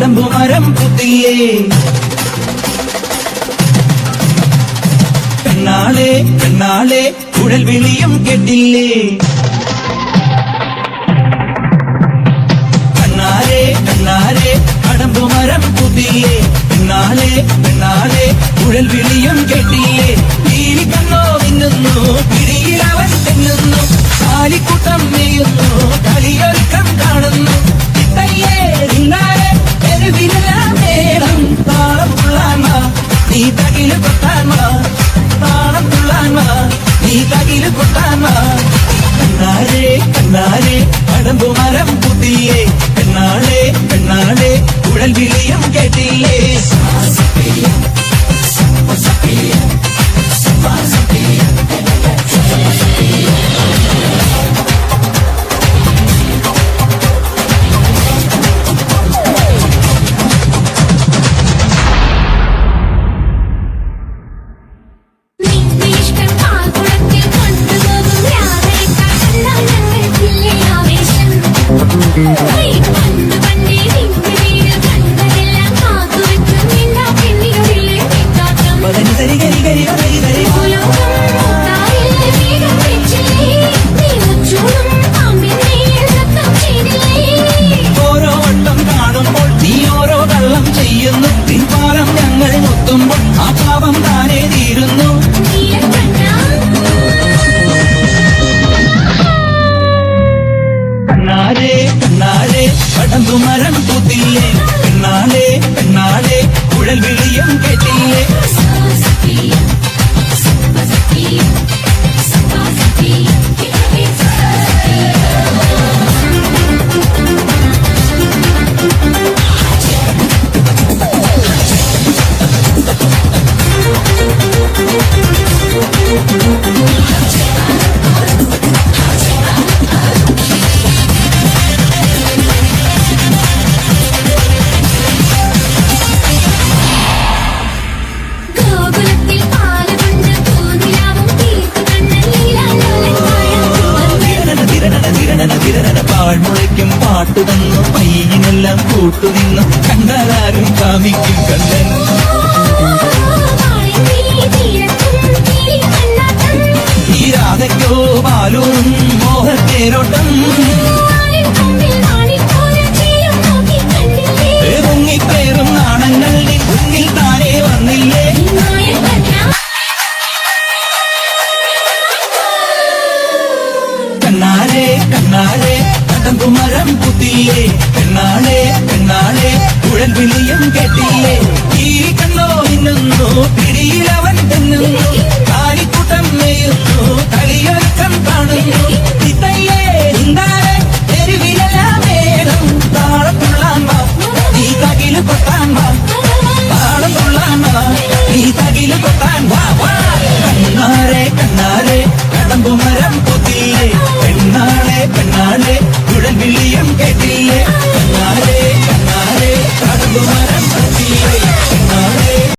കടമ്പുമരം പുത്തിയേ പെണ്ണാളെ പെണ്ണാളെ കുഴൽ വിളിയും കേട്ടില്ലേ കണ്ണാരെ കണ്ണാരെ കടമ്പുമരം പുത്തിയേ പെണ്ണാളെ പെണ്ണാളെ കുഴൽ വിളിയും കേട്ടില്ലേ നീലിക്കണ്ണോ മിന്നുന്നു പിടിയിലവൻ തെന്നുന്നു കാലിക്കൂട്ടം മേയുന്നു കളിയൊരുക്കം കാണുന്നു ഇത്തയ്യേ നിന്നാരെ തെരുവിലെല്ലാം നേരം താളം തുള്ളാൻ വാ നീ തകില് കൊട്ടാൻ വാ താളം തുള്ളാൻ വാ നീ തകില് കൊട്ടാൻ വാ കണ്ണാരെ കണ്ണാരെ കടമ്പുമരം പുതിയേ പെണ്ണാളെ പെണ്ണാളെ കുഴൽ വിളിയും കേട്ടില്ലേ കടമ്പുമരം പുതിയേ പെണ്ണാളെ പെണ്ണാളെ കുഴൽ വിളിയും കേട്ടില്ലേ പാഴ്മുളയ്ക്കും പാട്ടു തന്നു പയ്യനെല്ലാം കൂട്ടുനിന്നു കണ്ടാലും കാമിക്കും കണ്ണൻ ഈ രാധയ്ക്കോ പാലൂറും മോഹത്തേരോട്ടം മുങ്ങിപ്പേറും നാണങ്ങളുടെ മുന്നിൽ താനേ വന്നില്ലേ കണ്ണാരെ കണ്ണാരെ കടമ്പുമരം പുതിയേ പെണ്ണാളെ പെണ്ണാളെ കുഴൽ വിളിയും കേട്ടില്ലേ ഈ കണ്ണോ മിന്നുന്നു പിടിയിലവൻ തെന്നുന്നു കാലിക്കൂട്ടം മേയുന്നു കളിയൊരുക്കം കാണുന്നു ഇത്തയ്യേ നിന്നാരെ തെരുവിലെല്ലാം നേരം താളം തുള്ളാൻ വാ നീ തകില് കൊട്ടാൻ വാ താളം തുള്ളാൻ വാ നീ തകില് കൊട്ടാൻ